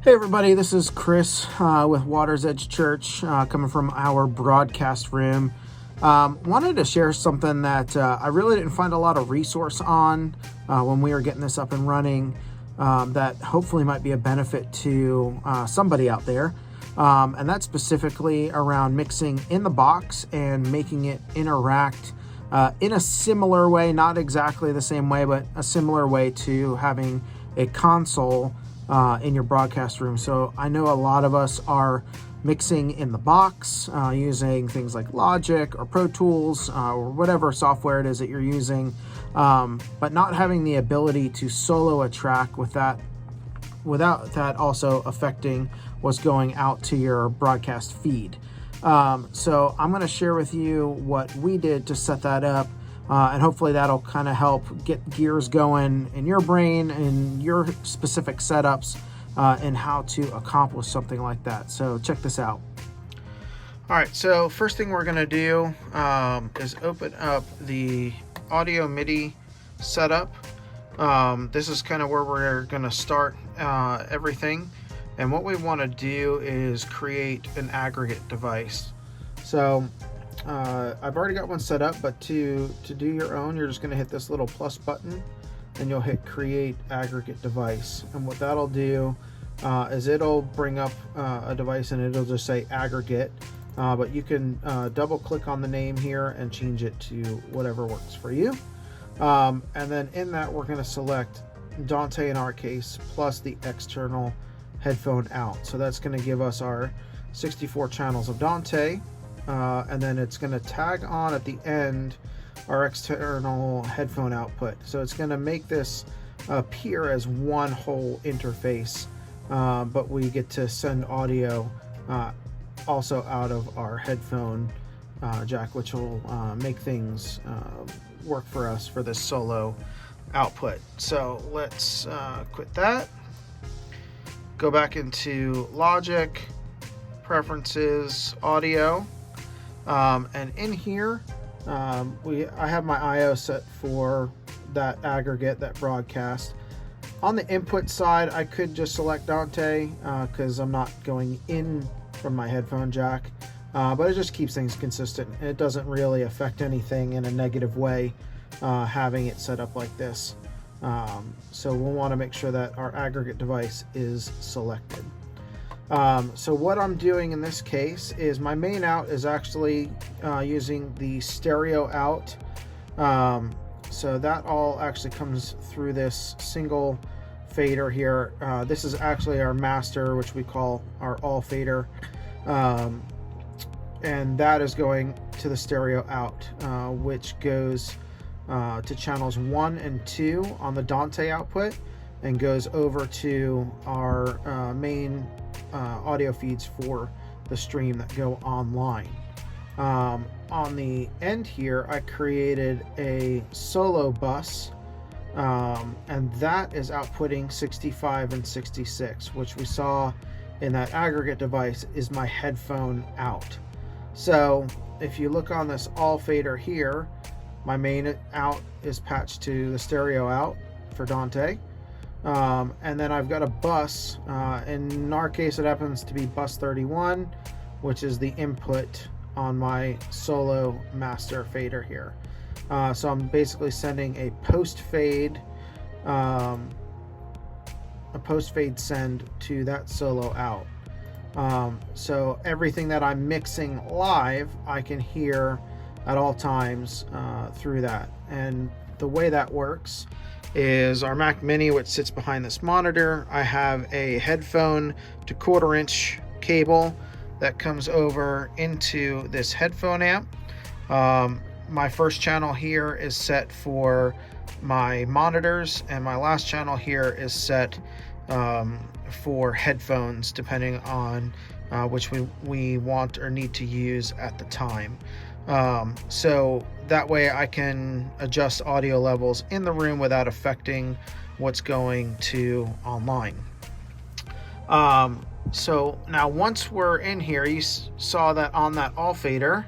Hey everybody, this is Chris with Water's Edge Church, coming from our broadcast room. Wanted to share something that I really didn't find a lot of resource on when we were getting this up and running, that hopefully might be a benefit to somebody out there. And that's specifically around mixing in the box and making it interact in a similar way, not exactly the same way, but a similar way to having a console in your broadcast room. So I know a lot of us are mixing in the box using things like Logic or Pro Tools or whatever software it is that you're using, but not having the ability to solo a track without that also affecting what's going out to your broadcast feed. So I'm going to share with you what we did to set that up. And hopefully that'll kind of help get gears going in your brain and your specific setups and how to accomplish something like that. So check this out. All right, so first thing we're going to do is open up the audio MIDI setup. This is kind of where we're going to start everything. And what we want to do is create an aggregate device. So I've already got one set up, but to do your own, you're just going to hit this little plus button and you'll hit create aggregate device. And what that'll do is it'll bring up a device and it'll just say aggregate, but you can double click on the name here and change it to whatever works for you. And then in that, we're going to select Dante in our case, plus the external headphone out. So that's going to give us our 64 channels of Dante. And then it's going to tag on at the end our external headphone output. So it's going to make this appear as one whole interface, but we get to send audio also out of our headphone jack, which will make things work for us for this solo output. So let's quit that. Go back into Logic, Preferences, Audio. And in here, I have my I/O set for that aggregate, that broadcast. On the input side, I could just select Dante because I'm not going in from my headphone jack, but it just keeps things consistent. It doesn't really affect anything in a negative way having it set up like this. So we'll want to make sure that our aggregate device is selected. So what I'm doing in this case is my main out is actually using the stereo out. So that all actually comes through this single fader here. This is actually our master, which we call our all fader. And that is going to the stereo out, which goes to channels 1 and 2 on the Dante output and goes over to our main audio feeds for the stream that go online. On the end here, I created a solo bus, and that is outputting 65 and 66, which we saw in that aggregate device is my headphone out. So if you look on this all fader here, my main out is patched to the stereo out for Dante. And then I've got a bus, in our case it happens to be bus 31, which is the input on my solo master fader here. So I'm basically sending a post fade send to that solo out. So everything that I'm mixing live, I can hear at all times through that. And the way that works is our Mac Mini, which sits behind this monitor. I have a headphone to 1/4 inch cable that comes over into this headphone amp. My first channel here is set for my monitors, and my last channel here is set for headphones, depending on which we want or need to use at the time. So that way I can adjust audio levels in the room without affecting what's going to online. So now once we're in here, you saw that on that all fader,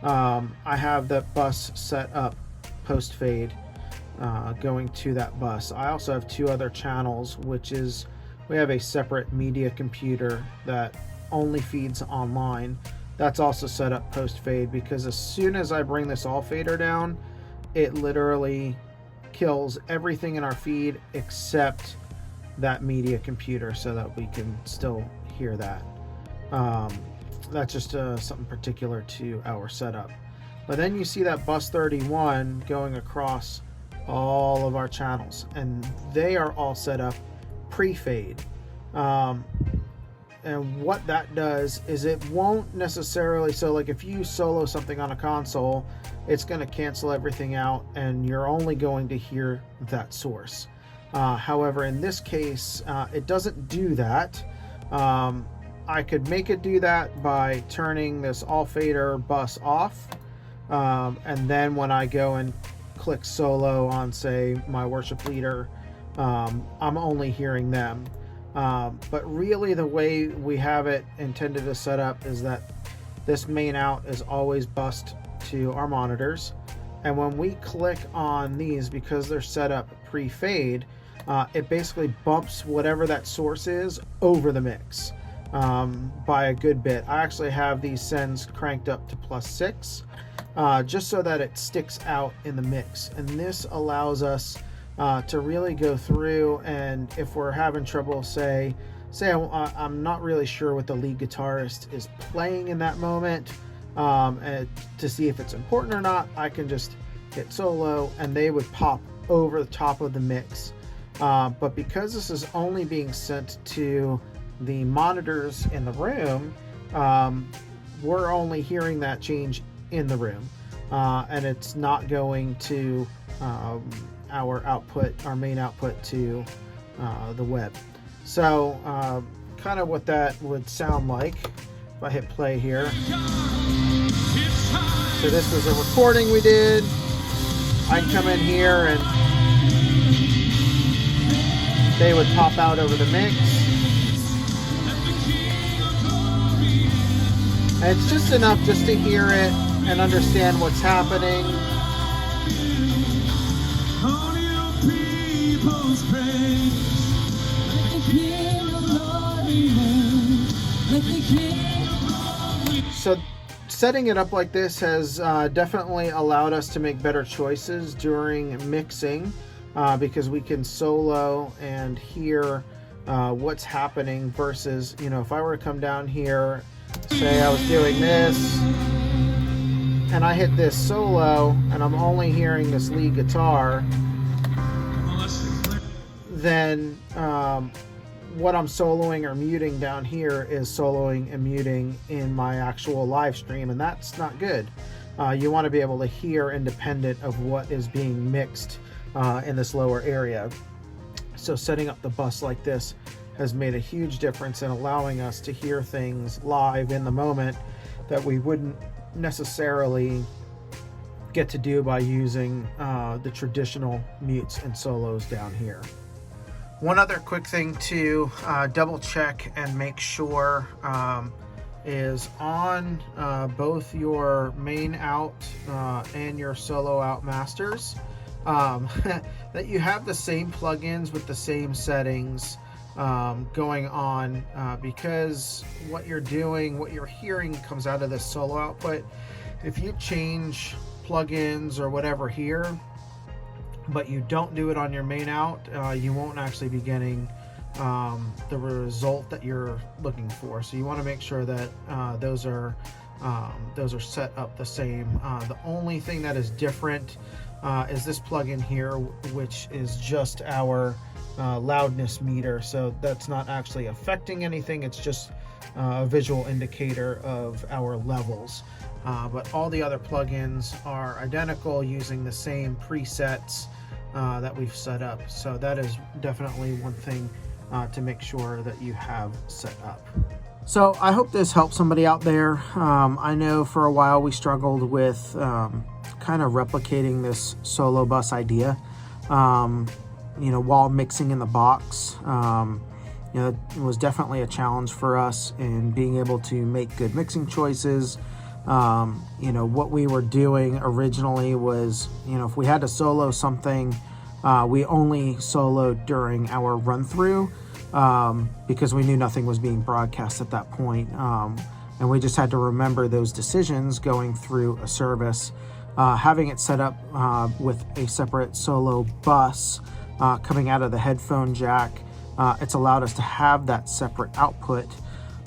I have that bus set up post fade going to that bus. I also have 2 other channels, which is we have a separate media computer that only feeds online. That's also set up post fade, because as soon as I bring this all fader down, it literally kills everything in our feed except that media computer, so that we can still hear that. That's just something particular to our setup. But then you see that bus 31 going across all of our channels, and they are all set up pre-fade. And what that does is it won't necessarily, so like if you solo something on a console, it's going to cancel everything out and you're only going to hear that source. However, in this case, it doesn't do that. I could make it do that by turning this all fader bus off. And then when I go and click solo on, say, my worship leader, I'm only hearing them. But really the way we have it intended to set up is that this main out is always bused to our monitors. And when we click on these, because they're set up pre-fade, it basically bumps whatever that source is over the mix by a good bit. I actually have these sends cranked up to +6 just so that it sticks out in the mix. And this allows us to really go through, and if we're having trouble, say I'm not really sure what the lead guitarist is playing in that moment, and to see if it's important or not, I can just hit solo and they would pop over the top of the mix. But because this is only being sent to the monitors in the room, we're only hearing that change in the room, and it's not going to our main output to the web. So kind of what that would sound like if I hit play here. So this was a recording we did. I can come in here and they would pop out over the mix. And it's just enough just to hear it and understand what's happening. So setting it up like this has definitely allowed us to make better choices during mixing, because we can solo and hear what's happening versus, if I were to come down here, say I was doing this and I hit this solo and I'm only hearing this lead guitar, then what I'm soloing or muting down here is soloing and muting in my actual live stream, and that's not good. You want to be able to hear independent of what is being mixed in this lower area. So setting up the bus like this has made a huge difference in allowing us to hear things live in the moment that we wouldn't necessarily get to do by using the traditional mutes and solos down here. One other quick thing to double check and make sure is on both your main out and your solo out masters, that you have the same plugins with the same settings going on, because what you're doing, what you're hearing comes out of this solo output. If you change plugins or whatever here, but you don't do it on your main out, you won't actually be getting the result that you're looking for. So you want to make sure that those are set up the same. The only thing that is different is this plugin here, which is just our loudness meter. So that's not actually affecting anything. It's just a visual indicator of our levels. But all the other plugins are identical, using the same presets that we've set up. So that is definitely one thing to make sure that you have set up. So I hope this helps somebody out there. I know for a while we struggled with kind of replicating this solo bus idea, while mixing in the box. It was definitely a challenge for us in being able to make good mixing choices. What we were doing originally was, if we had to solo something, we only soloed during our run through. because we knew nothing was being broadcast at that point. And we just had to remember those decisions going through a service. Having it set up with a separate solo bus coming out of the headphone jack, it's allowed us to have that separate output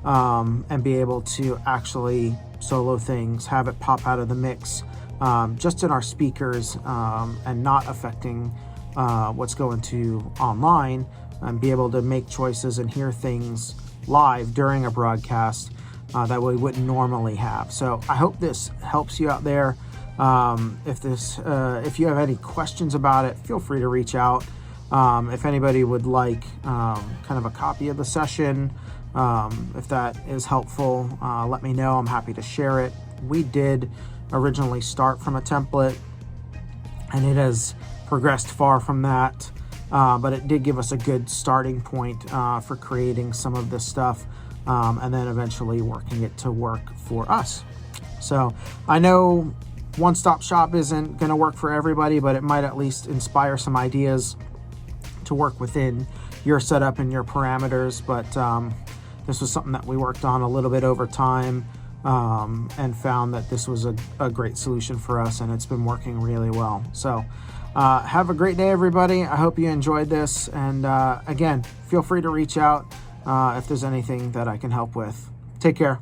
and be able to actually solo things, have it pop out of the mix just in our speakers and not affecting what's going to online, and be able to make choices and hear things live during a broadcast that we wouldn't normally have. So I hope this helps you out there. If you have any questions about it, feel free to reach out. If anybody would like kind of a copy of the session, if that is helpful, let me know. I'm happy to share it. We did originally start from a template, and it has progressed far from that, but it did give us a good starting point for creating some of this stuff, and then eventually working it to work for us. So I know one-stop shop isn't going to work for everybody, but it might at least inspire some ideas to work within your setup and your parameters. But this was something that we worked on a little bit over time, and found that this was a great solution for us, and it's been working really well. So have a great day, everybody. I hope you enjoyed this, and again, feel free to reach out if there's anything that I can help with. Take care.